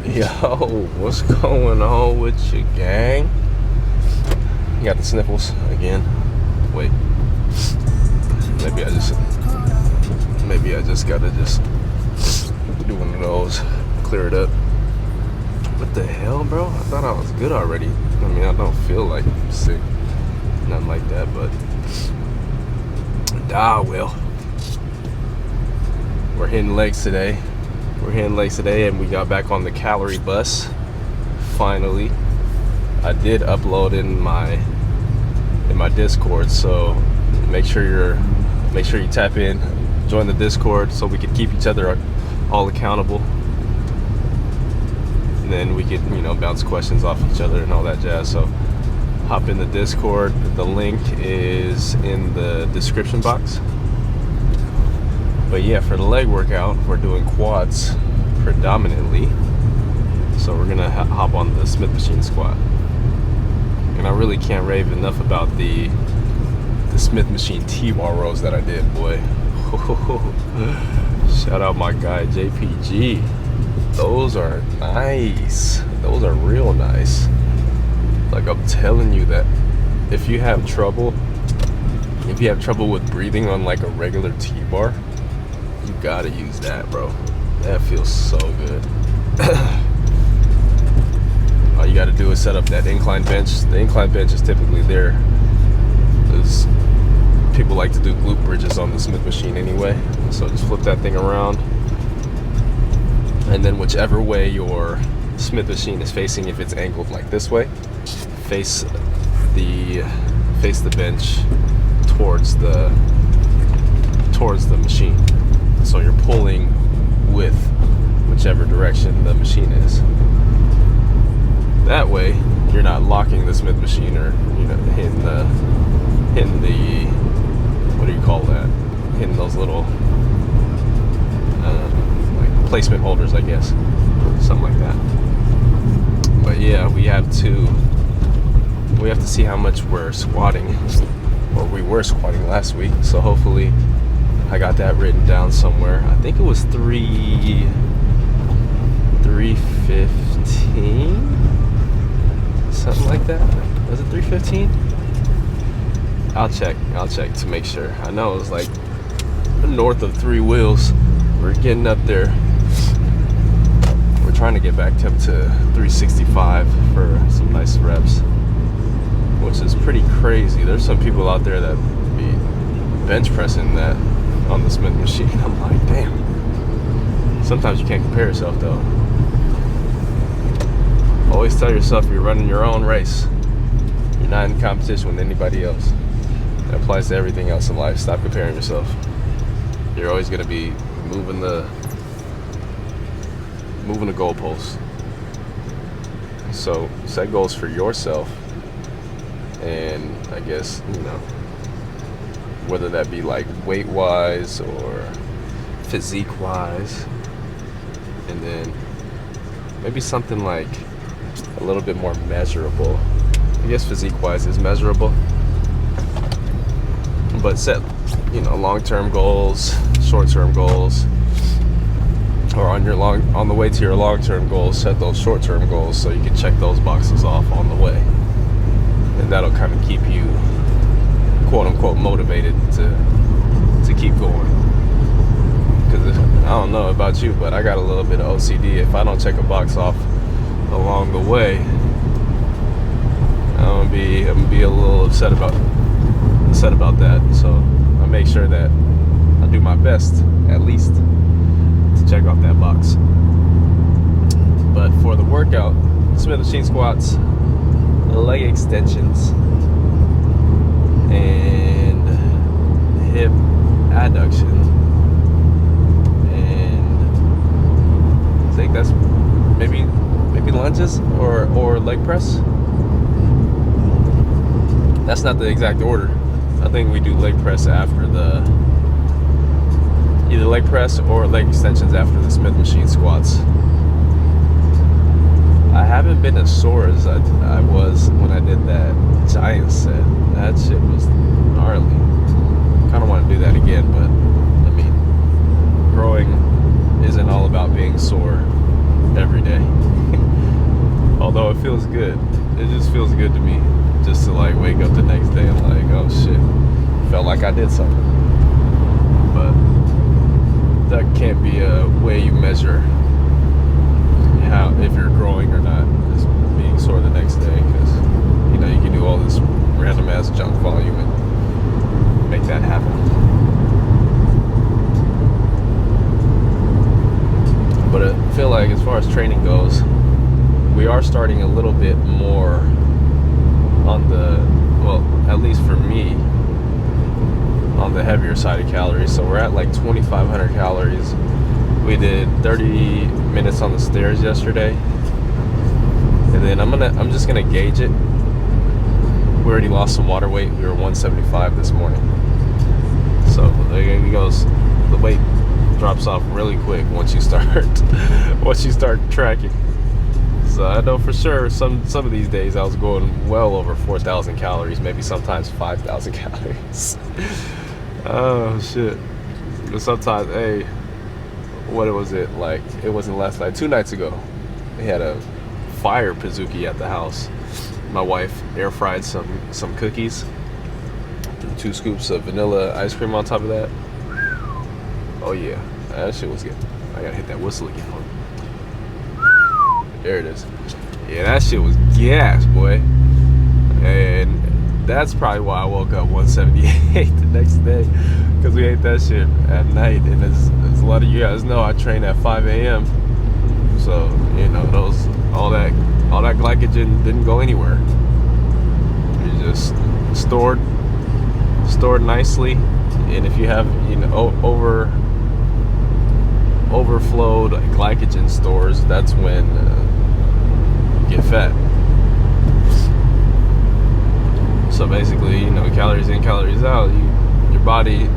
Yo, what's going on with you, gang? You got the sniffles again. Wait, maybe I just gotta do one of those, clear it up. What the hell, bro? I thought I was good already. I mean, I don't feel like sick, nothing like that, but well. We're hitting legs today, and we got back on the calorie bus. Finally, I did upload in my Discord, so make sure you tap in, join the Discord, so we can keep each other all accountable. And then we could, bounce questions off each other and all that jazz. So hop in the Discord. The link is in the description box. But yeah, for the leg workout, we're doing quads predominantly. So we're gonna hop on the Smith machine squat. And I really can't rave enough about the Smith machine T-bar rows that I did, boy. Shout out my guy JPG. Those are nice. Those are real nice. Like, I'm telling you that if you have trouble with breathing on like a regular T-bar, you gotta use that, bro. That feels so good. All you gotta do is set up that incline bench. The incline bench is typically there because people like to do glute bridges on the Smith machine anyway. So just flip that thing around, and then whichever way your Smith machine is facing, if it's angled like this way, face the bench towards the machine. So you're pulling with whichever direction the machine is. That way, you're not locking the Smith machine or hitting the what do you call that? Hitting those little like placement holders, I guess, something like that. But yeah, we have to see how much we're squatting, or we were squatting last week. So hopefully, I got that written down somewhere. I think it was 315, something like that. Was it 315? I'll check to make sure. I know it was like north of 3 wheels. We're getting up there. We're trying to get back up to 365 for some nice reps, which is pretty crazy. There's some people out there that be bench pressing that on the Smith machine. I'm like, damn. Sometimes you can't compare yourself though. Always tell yourself you're running your own race. You're not in competition with anybody else. That applies to everything else in life. Stop comparing yourself. You're always going to be moving the goalposts. So set goals for yourself, and I guess whether that be like weight wise or physique wise, and then maybe something like a little bit more measurable. I guess physique wise is measurable, but set long-term goals, short-term goals, or on the way to your long-term goals, set those short-term goals so you can check those boxes off on the way, and that'll kind of keep you quote-unquote motivated to keep going. Because I don't know about you, but I got a little bit of OCD. If I don't check a box off along the way, I'm gonna be a little upset about that. So I make sure that I do my best, at least, to check off that box. But for the workout, Smith machine squats, leg extensions, and hip adduction, and I think that's maybe lunges or leg press. That's not the exact order. I think we do leg press after either leg press or leg extensions after the Smith machine squats. I haven't been as sore as I was when I did that giant set. That shit was gnarly. Kind of want to do that again, but I mean, growing isn't all about being sore every day. although it feels good. It just feels good to me, just to like wake up the next day and like, oh shit, felt like I did something. But that can't be a way you measure how, if you're growing or not, just being sore the next day, because you know you can do all this random ass junk volume and make that happen. But I feel like as far as training goes, we are starting a little bit more on the, well, at least for me, on the heavier side of calories. So we're at like 2,500 calories. We did 30 minutes on the stairs yesterday, and then I'm just gonna gauge it. We already lost some water weight. We were 175 this morning. So there it goes. The weight drops off really quick once you start tracking. So I know for sure some of these days I was going well over 4,000 calories, maybe sometimes 5,000 calories. Oh shit. But sometimes, hey, what was it like? It wasn't last night, 2 nights ago. We had a fire pizookie at the house. My wife air fried some cookies, 2 scoops of vanilla ice cream on top of that. Oh yeah, that shit was good. I gotta hit that whistle again. There it is. Yeah, that shit was gas, boy. And that's probably why I woke up 178 the next day, because we ate that shit at night. And as a lot of you guys know, I train at 5 a.m. So you know, all that glycogen didn't go anywhere. It just stored nicely. And if you have, you know, overflowed glycogen stores, that's when you get fat. So basically, you know, calories in, calories out. Your body,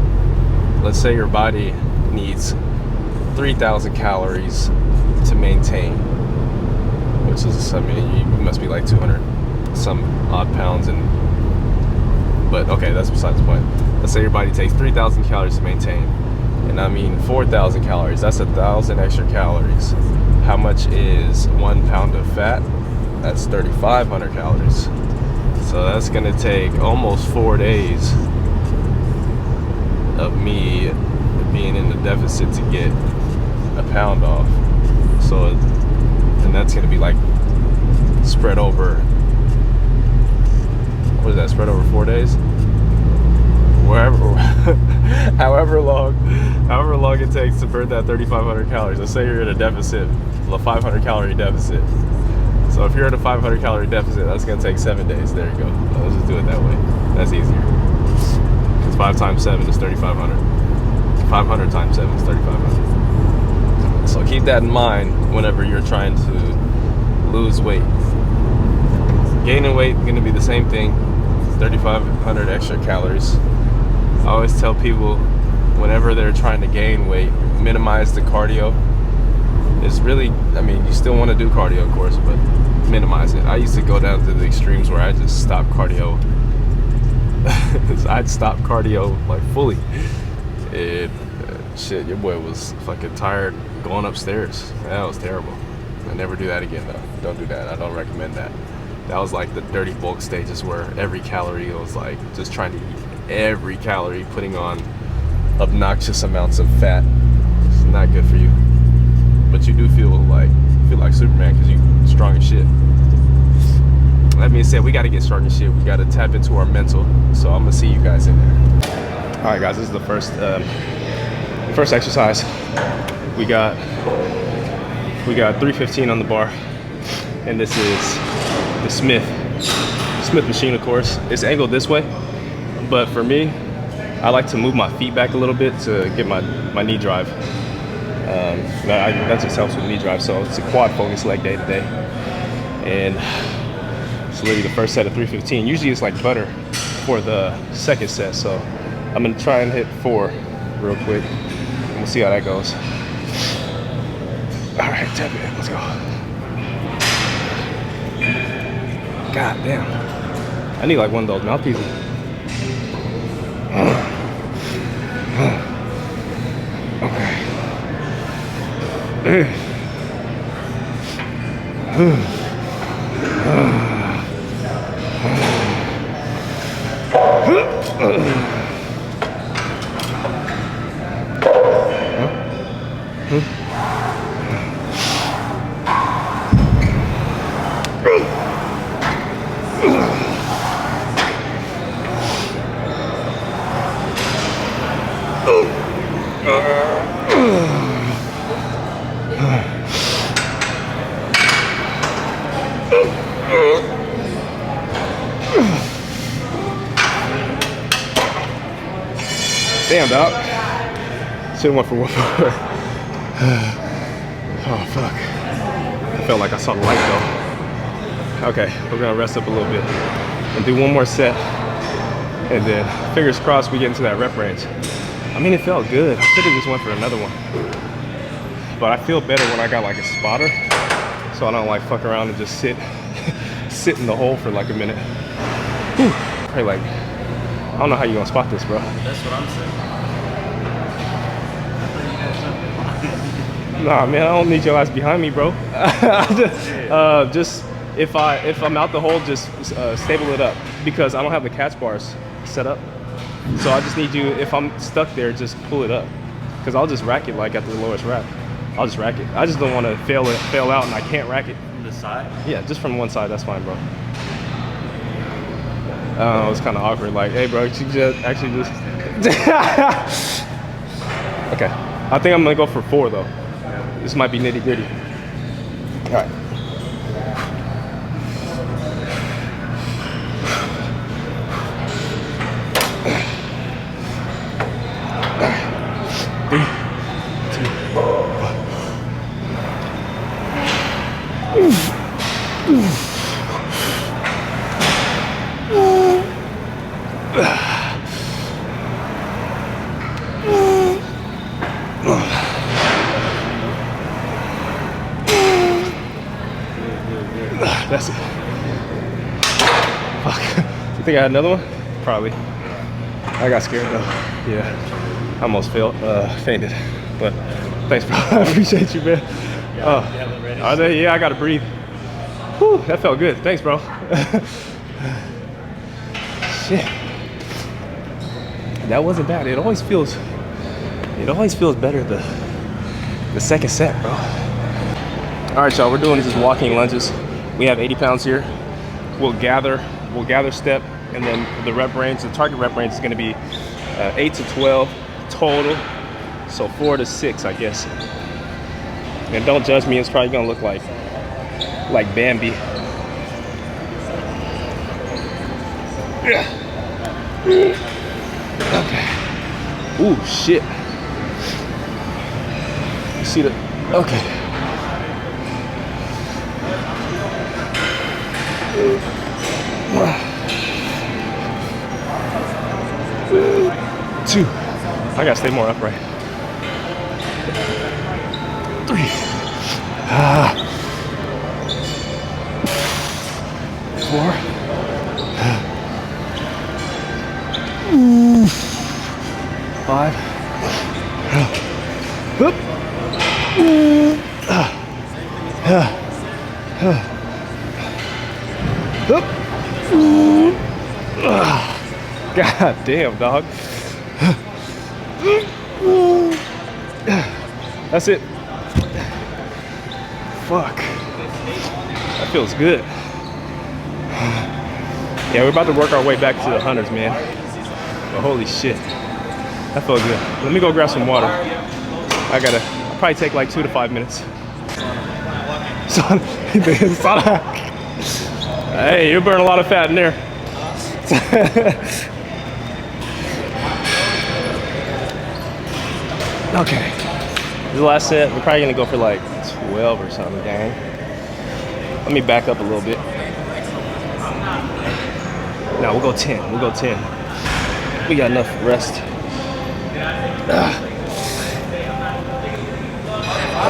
let's say your body needs 3,000 calories to maintain, which is, I mean, you must be like 200 some odd pounds, but okay, that's besides the point. Let's say your body takes 3,000 calories to maintain, and I mean 4,000 calories. That's 1,000 extra calories. How much is 1 pound of fat? That's 3,500 calories. So that's gonna take almost 4 days of me being in the deficit to get a pound off. So, and that's gonna be like spread over, what is that, spread over 4 days? Wherever, however long it takes to burn that 3,500 calories. Let's say you're in a deficit, a 500 calorie deficit. So if you're in a 500 calorie deficit, that's gonna take 7 days. There you go. Let's just do it that way. That's easier. Because 5 times 7 is 3,500. 500 times 7 is 3,500. So keep that in mind whenever you're trying to lose weight. Gaining weight is gonna be the same thing. 3,500 extra calories. I always tell people, whenever they're trying to gain weight, minimize the cardio. It's really, I mean, you still want to do cardio, of course, but minimize it. I used to go down to the extremes where I just stopped cardio. I'd stop cardio like fully. And shit, your boy was fucking tired going upstairs. That was terrible. I never do that again, though. Don't do that. I don't recommend that. That was like the dirty bulk stages where every calorie was like just trying to eat every calorie, putting on obnoxious amounts of fat. It's not good for you. But you do feel like Superman because you're strong as shit. That being said, we got to get strong as shit. We got to tap into our mental. So I'm gonna see you guys in there. All right, guys, this is the first exercise. We got 315 on the bar, and this is the Smith machine, of course. It's angled this way, but for me, I like to move my feet back a little bit to get my knee drive. That just helps with knee drive. So it's a quad focus leg day today, and it's literally the first set of 315. Usually it's like butter for the second set, so I'm gonna try and hit 4 real quick, and we'll see how that goes. All right, tap it in. Let's go. God damn, I need like one of those mouthpieces. Okay. Damn, dog. Should've went for 1 more. Oh, fuck. I felt like I saw the light though. Okay, we're gonna rest up a little bit and do 1 more set. And then, fingers crossed, we get into that rep range. I mean, it felt good. I should've just went for another one. But I feel better when I got like a spotter. So I don't like fuck around and just sit in the hole for like a minute. Whew. Probably like, I don't know how you gonna spot this, bro. That's what I'm saying. Nah, man, I don't need your ass behind me, bro. Just if I'm out the hole, just stable it up because I don't have the catch bars set up. So I just need you, if I'm stuck there, just pull it up because I'll just rack it like at the lowest rack. I'll just rack it. I just don't want to fail out and I can't rack it. From the side? Yeah, just from one side, that's fine, bro. It's kind of awkward. Like, hey, bro, you just actually just. Okay, I think I'm gonna go for 4 though. This might be nitty gritty. All right. Three, 2, 1. That's it. Fuck. You think I had another one? Probably. I got scared though. Yeah. I almost fainted. But thanks, bro. I appreciate you, man. Yeah, I gotta breathe. Whew, that felt good. Thanks, bro. Shit. That wasn't bad. It always feels better the second set, bro. All right, y'all, we're doing just walking lunges. We have 80 pounds here. We'll gather step, and then the rep range, the target rep range is gonna be 8 to 12 total. So 4 to 6, I guess. And don't judge me, it's probably gonna look like Bambi. Okay. Ooh, shit. You see the, okay. 2. I gotta stay more upright. 3. 4. 5. 6. God damn, dog. That's it. Fuck. That feels good. Yeah, we're about to work our way back to the hunters, man. But holy shit. That felt good. Let me go grab some water. I'll probably take like 2 to 5 minutes. Hey, you burn a lot of fat in there. Okay. This is the last set. We're probably gonna go for like 12 or something, gang. Let me back up a little bit. No, we'll go 10. We'll go 10. We got enough rest.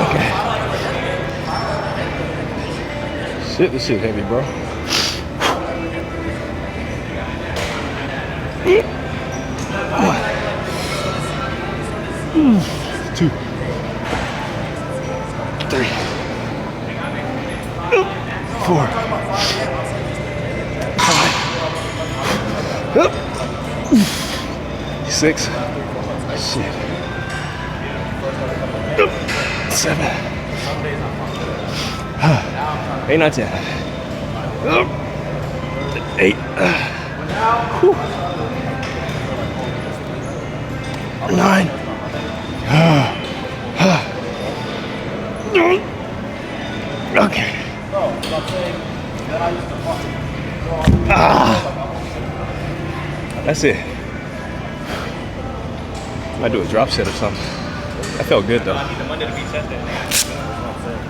Okay. Shit, this shit heavy, bro. 2, 3, 4, 4, 5, 6, shit, 7, 8, 9, 10, 8, 9. Okay. That's it. Might do a drop set or something. That felt good though.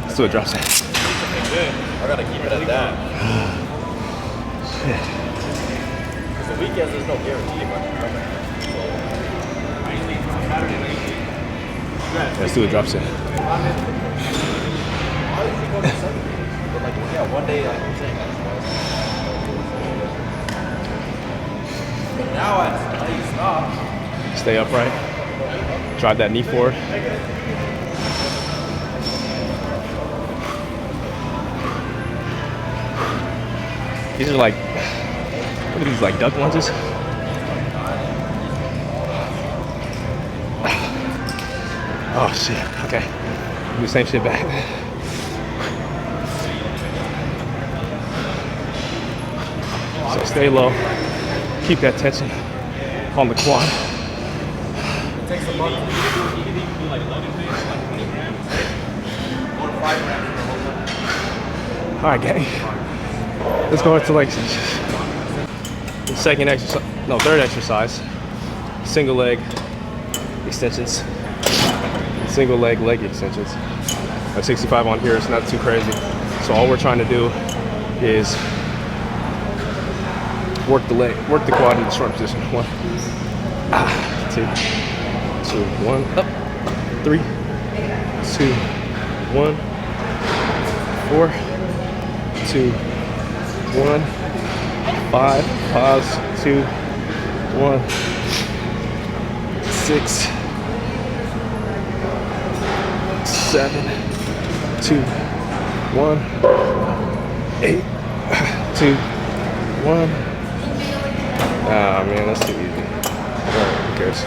Let's do a drop set. I gotta keep it at that. Shit. Because the weekends, there's no guarantee if I can come back. Let's do a drop set. But like, yeah, one day, like you're saying, but now I stop. Stay upright. Drive that knee forward. These are like, what are these, like duck lunges? Oh shit, okay. Do the same shit back. So stay low, keep that tension on the quad. It takes a month. You can even do like 11 things, like 20 grams, 1 to 5 grams. All right, gang. Let's go into leg extensions. The second exercise, no, third exercise, single leg extensions. Single leg extensions. At 65 on here, it's not too crazy. So all we're trying to do is work the quad in the short position. 1, 2, 1, up, 3, 2, 1, 4, 2, 1, 5, pause, 2, 1, 6, 7, 2, 1, 8, 2, 1. Ah man, that's too easy. Alright, who cares?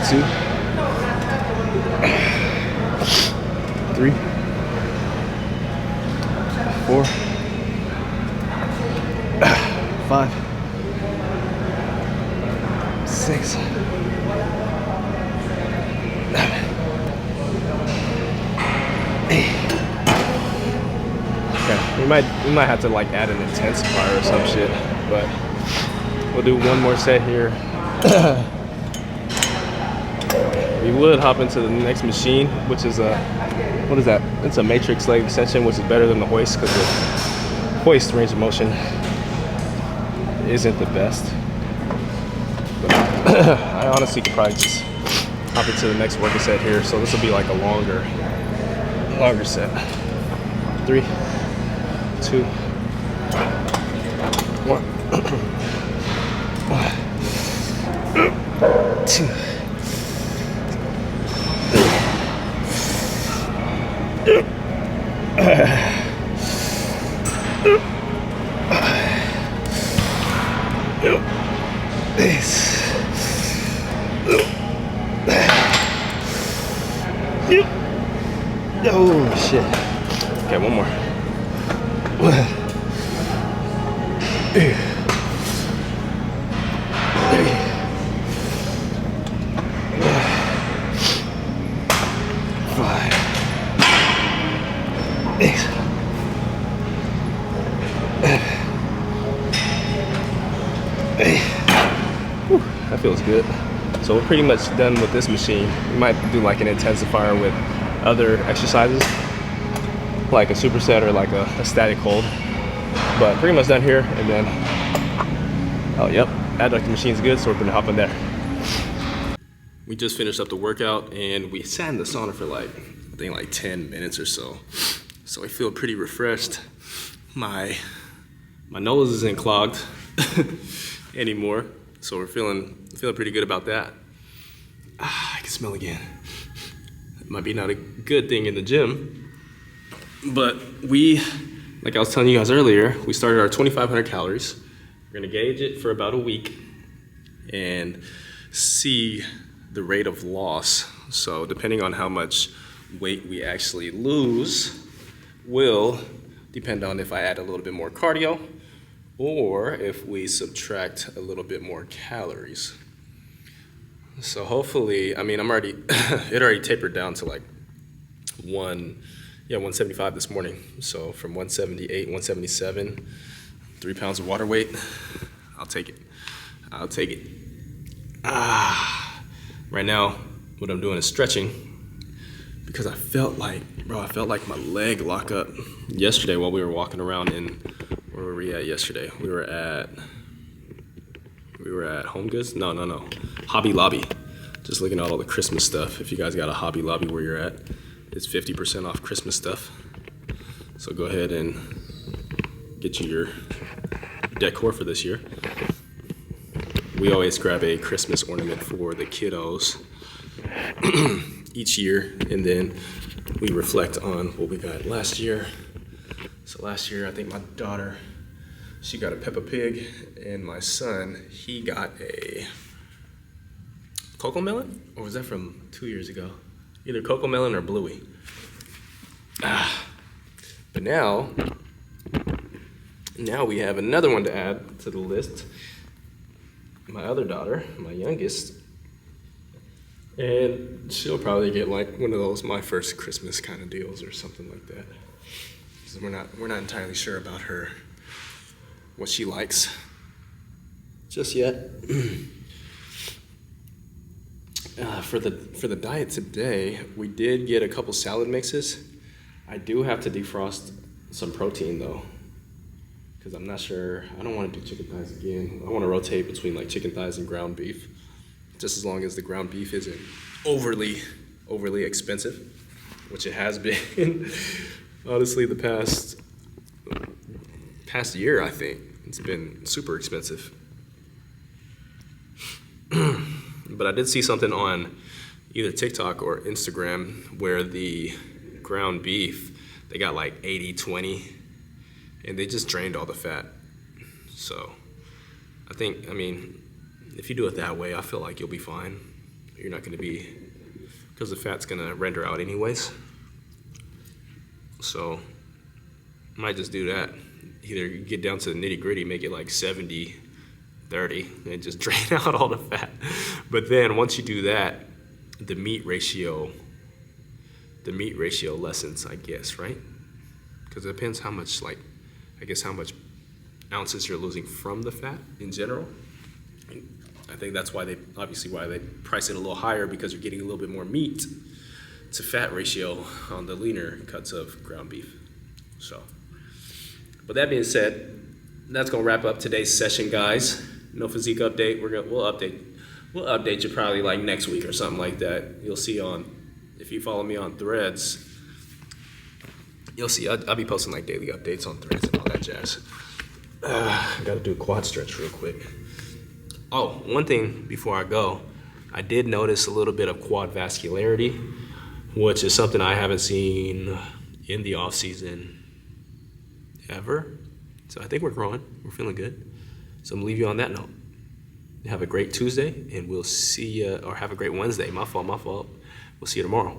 2, 3, 4, 5, 6, 7, 8. Okay, we might have to like add an intensifier or some shit, but we'll do one more set here. We would hop into the next machine, which is a, what is that? It's a matrix leg extension, which is better than the hoist because the hoist range of motion isn't the best. But I honestly could probably just hop into the next working set here. So this will be like a longer set. 3, 2, 1. 2. 3. Oh shit. Okay, one more. 3. 5. 6. 8. Whew, that feels good. So we're pretty much done with this machine. We might do like an intensifier with other exercises, like a superset or like a static hold. But pretty much done here, and then, oh yep, adductor machine's good, so we're gonna hop in there. We just finished up the workout and we sat in the sauna for like, I think like 10 minutes or so. So I feel pretty refreshed. My nose isn't clogged anymore. So we're feeling pretty good about that. I can smell again. It might be not a good thing in the gym, but like I was telling you guys earlier, we started our 2,500 calories. We're gonna gauge it for about a week and see the rate of loss. So depending on how much weight we actually lose will depend on if I add a little bit more cardio or if we subtract a little bit more calories. So hopefully, I mean, it already tapered down to like 175 this morning. So from 178, 177, 3 pounds of water weight, I'll take it. Right now, what I'm doing is stretching because I felt like my leg lock up yesterday while we were walking around where were we at yesterday? We were at Home Goods? No. Hobby Lobby. Just looking at all the Christmas stuff. If you guys got a Hobby Lobby where you're at, it's 50% off Christmas stuff. So go ahead and get you your decor for this year. We always grab a Christmas ornament for the kiddos each year, and then we reflect on what we got last year. So last year, I think my daughter, she got a Peppa Pig, and my son, he got a Cocoa Melon? Or was that from 2 years ago? Either Cocoa Melon or Bluey. But now we have another one to add to the list. My other daughter, my youngest, and she'll probably get like one of those my first Christmas kind of deals or something like that. So we're not entirely sure about her, what she likes just yet. For the diet today, we did get a couple salad mixes. I do have to defrost some protein though, because I'm not sure. I don't want to do chicken thighs again. I want to rotate between like chicken thighs and ground beef, just as long as the ground beef isn't overly expensive, which it has been. Honestly, the past year, I think it's been super expensive. But I did see something on either TikTok or Instagram where the ground beef, they got like 80-20, and they just drained all the fat. So I mean, if you do it that way, I feel like you'll be fine. You're not gonna be, because the fat's gonna render out anyways. So might just do that. Either get down to the nitty gritty, make it like 70-30, and just drain out all the fat. But then once you do that, the meat ratio lessens, I guess, right? Because it depends how much ounces you're losing from the fat in general. I think that's why they price it a little higher, because you're getting a little bit more meat to fat ratio on the leaner cuts of ground beef. So, but that being said, that's gonna wrap up today's session, guys. No physique update. We'll update you probably like next week or something like that. You'll see if you follow me on Threads, you'll see I'll be posting like daily updates on Threads and all that jazz. I gotta do a quad stretch real quick. Oh, one thing before I go, I did notice a little bit of quad vascularity, which is something I haven't seen in the off season ever. So I think we're growing. We're feeling good. So I'm gonna leave you on that note. Have a great Tuesday, and we'll see you, or have a great Wednesday. My fault. We'll see you tomorrow.